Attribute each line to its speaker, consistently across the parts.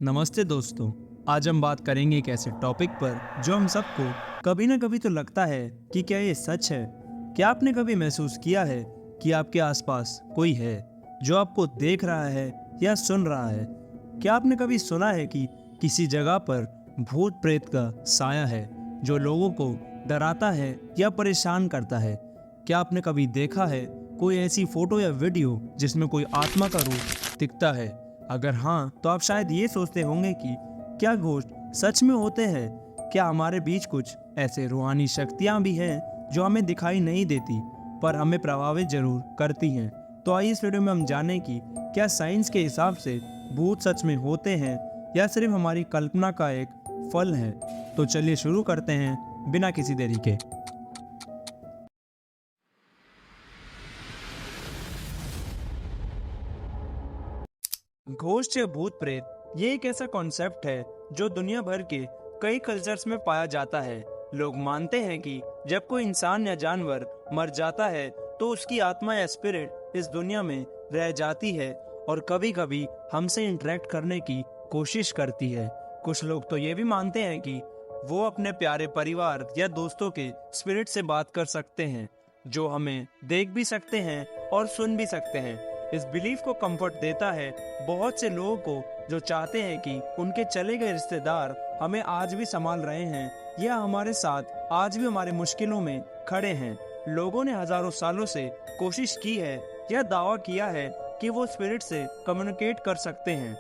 Speaker 1: नमस्ते दोस्तों। आज हम बात करेंगे एक ऐसे टॉपिक पर जो हम सबको कभी ना कभी तो लगता है कि क्या ये सच है। क्या आपने कभी महसूस किया है कि आपके आसपास कोई है जो आपको देख रहा है या सुन रहा है? क्या आपने कभी सुना है कि किसी जगह पर भूत प्रेत का साया है जो लोगों को डराता है या परेशान करता है? क्या आपने कभी देखा है कोई ऐसी फोटो या वीडियो जिसमें कोई आत्मा का रूप दिखता है? अगर हाँ, तो आप शायद ये सोचते होंगे कि क्या घोस्ट सच में होते हैं? क्या हमारे बीच कुछ ऐसे रूहानी शक्तियाँ भी हैं जो हमें दिखाई नहीं देती पर हमें प्रभावित जरूर करती हैं? तो आइए इस वीडियो में हम जानें कि क्या साइंस के हिसाब से भूत सच में होते हैं या सिर्फ हमारी कल्पना का एक फल है। तो चलिए शुरू करते हैं बिना किसी देरी के। घोस्ट या भूत प्रेत ये एक ऐसा कॉन्सेप्ट है जो दुनिया भर के कई कल्चर्स में पाया जाता है। लोग मानते हैं कि जब कोई इंसान या जानवर मर जाता है तो उसकी आत्मा या स्पिरिट इस दुनिया में रह जाती है और कभी कभी हमसे इंटरेक्ट करने की कोशिश करती है। कुछ लोग तो ये भी मानते हैं कि वो अपने प्यारे परिवार या दोस्तों के स्पिरिट से बात कर सकते हैं, जो हमें देख भी सकते हैं और सुन भी सकते हैं। इस बिलीफ को कंफर्ट देता है बहुत से लोगों को जो चाहते हैं कि उनके चले गए रिश्तेदार हमें आज भी संभाल रहे हैं या हमारे साथ आज भी हमारे मुश्किलों में खड़े हैं। लोगों ने हजारों सालों से कोशिश की है या दावा किया है कि वो स्पिरिट से कम्युनिकेट कर सकते हैं।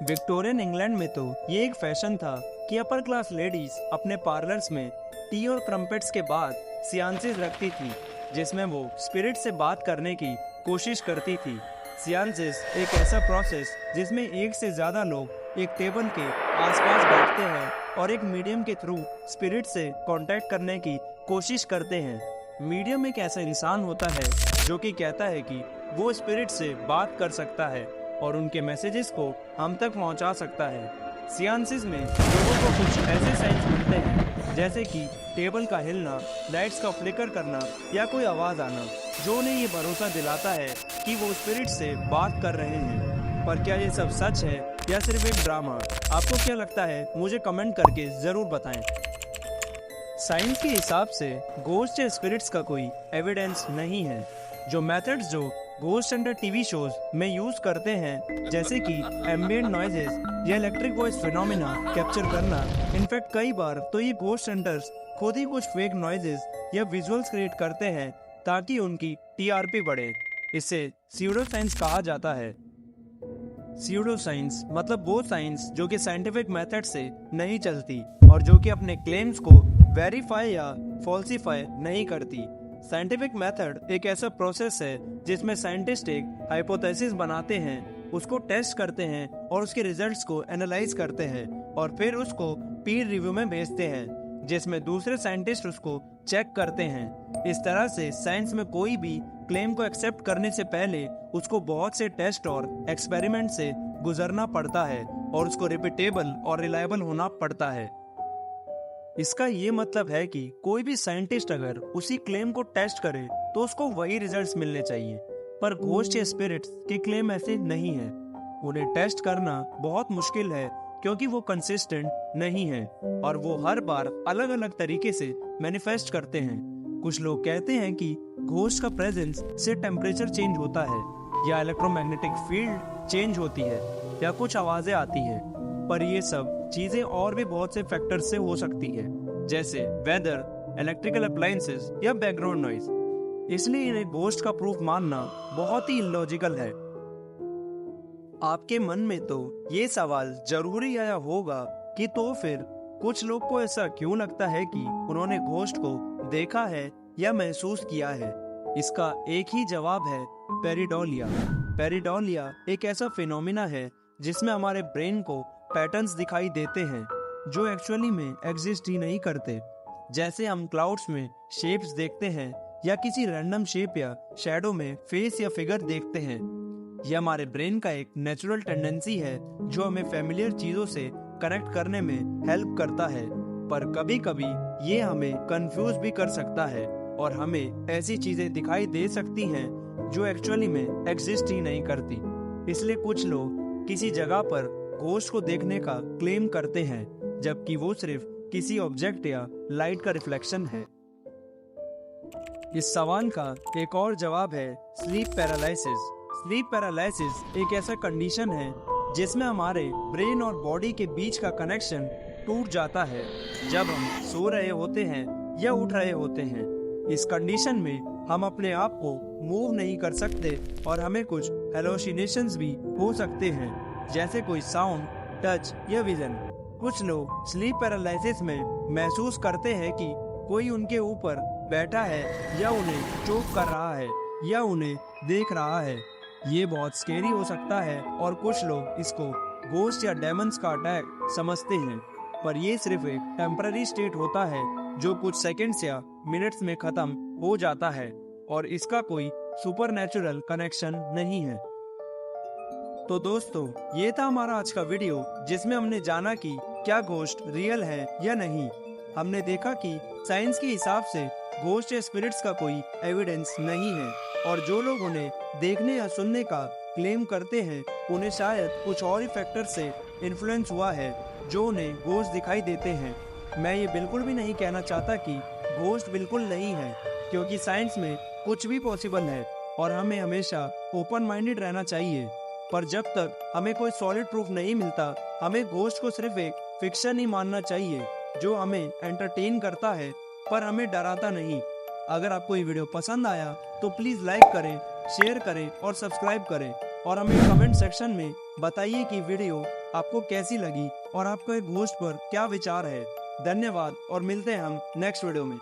Speaker 1: विक्टोरियन इंग्लैंड में तो ये एक फैशन था कि अपर क्लास लेडीज अपने पार्लर्स में टी और क्रम्पेट्स के बाद सियांसेस रखती थी, जिसमें वो स्पिरिट से बात करने की कोशिश करती थी। सियांसेस एक ऐसा प्रोसेस जिसमें एक से ज्यादा लोग एक टेबल के आसपास बैठते हैं और एक मीडियम के थ्रू स्पिरिट से कांटेक्ट करने की कोशिश करते हैं। मीडियम एक ऐसा इंसान होता है जो कि कहता है कि वो स्पिरिट से बात कर सकता है और उनके मैसेजेस को हम तक पहुंचा सकता है। सियांसेस में लोगों को कुछ ऐसे साइंस मिलते हैं जैसे कि टेबल का हिलना, लाइट्स का फ्लिकर करना या कोई आवाज आना, जो उन्हें ये भरोसा दिलाता है कि वो स्पिरिट से बात कर रहे हैं। पर क्या ये सब सच है या सिर्फ एक ड्रामा? आपको क्या लगता है? मुझे कमेंट करके जरूर बताएं। साइंस के हिसाब से घोस्ट या स्पिरिट्स का कोई एविडेंस नहीं है। जो मेथड्स जो घोस्ट हंटर टीवी शोज में यूज करते हैं, जैसे कि एम्बिएंट नॉइजेस या इलेक्ट्रिक वॉइस फिनोमेना कैप्चर करना, इनफैक्ट कई बार तो ये घोस्ट हंटर्स खुद ही कुछ फेक नॉइजेस या विजुअल्स क्रिएट करते हैं ताकि उनकी टीआरपी बढ़े। इसे स्यूडो साइंस कहा जाता है। स्यूडो साइंस मतलब वो साइंस जो कि साइंटिफिक मेथड से नहीं चलती और जो कि अपने क्लेम्स को वेरीफाई या फॉल्सिफाई नहीं करती। साइंटिफिक मेथड एक ऐसा प्रोसेस है जिसमें साइंटिस्ट एक हाइपोथेसिस बनाते हैं, उसको टेस्ट करते हैं और उसके रिजल्ट्स को एनालाइज करते हैं और फिर उसको पीर रिव्यू में भेजते हैं, जिसमें दूसरे साइंटिस्ट उसको चेक करते हैं। इस तरह से साइंस में कोई भी क्लेम को एक्सेप्ट करने से पहले उसको बहुत से टेस्ट और एक्सपेरिमेंट से गुजरना पड़ता है और उसको रिपीटेबल और रिलायबल होना पड़ता है। इसका ये मतलब है कि कोई भी साइंटिस्ट अगर उसी क्लेम को टेस्ट करे तो उसको वही रिजल्ट्स मिलने चाहिए। पर घोस्ट या स्पिरिट्स के क्लेम ऐसे नहीं है। उन्हें टेस्ट करना बहुत मुश्किल है क्योंकि वो कंसिस्टेंट नहीं है और वो हर बार अलग अलग तरीके से मैनिफेस्ट करते हैं। कुछ लोग कहते हैं कि घोस्ट का प्रेजेंस से टेम्परेचर चेंज होता है या इलेक्ट्रोमैग्नेटिक फील्ड चेंज होती है या कुछ आवाजें आती हैं। पर ये सब चीजें और भी बहुत से फैक्टर से हो सकती है, जैसे वेदर, इलेक्ट्रिकल अप्लायंसेस या बैकग्राउंड नॉइज। इसलिए इन्हें घोस्ट का प्रूफ मानना बहुत ही इलॉजिकल है। आपके मन में तो ये सवाल जरूरी आया होगा कि तो फिर कुछ लोग को ऐसा क्यों लगता है कि उन्होंने घोस्ट को देखा है या महसूस किया है? इसका एक ही जवाब है, पेरिडोलिया। पेरिडोलिया एक ऐसा फिनोमिना है जिसमें हमारे ब्रेन को पैटर्न्स दिखाई देते हैं जो एक्चुअली में एग्जिस्ट ही नहीं करते। जैसे हम क्लाउड्स में शेप्स देखते हैं या किसी रैंडम शेप या शैडो में फेस या फिगर देखते हैं। यह हमारे ब्रेन का एक नेचुरल टेंडेंसी है जो हमें फेमिलियर चीजों से कनेक्ट करने में हेल्प करता है। पर कभी कभी ये हमें कंफ्यूज भी कर सकता है और हमें ऐसी चीजें दिखाई दे सकती हैं जो एक्चुअली में एग्जिस्ट ही नहीं करती। इसलिए कुछ लोग किसी जगह पर घोस्ट को देखने का क्लेम करते हैं, जबकि वो सिर्फ किसी ऑब्जेक्ट या लाइट का रिफ्लेक्शन है। इस सवाल का एक और जवाब है स्लीप पैरालिसिस। स्लीप पैरालिसिस एक ऐसा कंडीशन है जिसमें हमारे ब्रेन और बॉडी के बीच का कनेक्शन टूट जाता है जब हम सो रहे होते हैं या उठ रहे होते हैं। इस कंडीशन में हम अपने आप को मूव नहीं कर सकते और हमें कुछ हेलोसिनेशंस भी हो सकते हैं, जैसे कोई साउंड, टच या विजन। कुछ लोग स्लीप पैरालिसिस में महसूस करते हैं कि कोई उनके ऊपर बैठा है या उन्हें चोक कर रहा है या उन्हें देख रहा है। ये बहुत स्केरी हो सकता है और कुछ लोग इसको घोस्ट या डेमन्स का अटैक समझते हैं, पर ये सिर्फ एक टेम्पररी स्टेट होता है जो कुछ सेकंड्स या मिनट्स में खत्म हो जाता है और इसका कोई सुपरनैचुरल कनेक्शन नहीं है। तो दोस्तों, ये था हमारा आज का वीडियो जिसमें हमने जाना कि क्या घोस्ट रियल है या नहीं। हमने देखा कि साइंस के हिसाब से घोस्ट या स्पिरिट्स का कोई एविडेंस नहीं है और जो लोग उन्हें देखने या सुनने का क्लेम करते हैं उन्हें शायद कुछ और ही फैक्टर से इन्फ्लुएंस हुआ है जो उन्हें घोस्ट दिखाई देते हैं। मैं ये बिल्कुल भी नहीं कहना चाहता कि घोस्ट बिल्कुल नहीं है, क्योंकि साइंस में कुछ भी पॉसिबल है और हमें हमेशा ओपन माइंडेड रहना चाहिए। पर जब तक हमें कोई सॉलिड प्रूफ नहीं मिलता, हमें घोस्ट को सिर्फ एक फिक्शन ही मानना चाहिए जो हमें एंटरटेन करता है पर हमें डराता नहीं। अगर आपको ये वीडियो पसंद आया तो प्लीज़ लाइक करें, शेयर करें और सब्सक्राइब करें और हमें कमेंट सेक्शन में बताइए कि वीडियो आपको कैसी लगी और आपको एक घोस्ट पर क्या विचार है। धन्यवाद और मिलते हैं हम नेक्स्ट वीडियो में।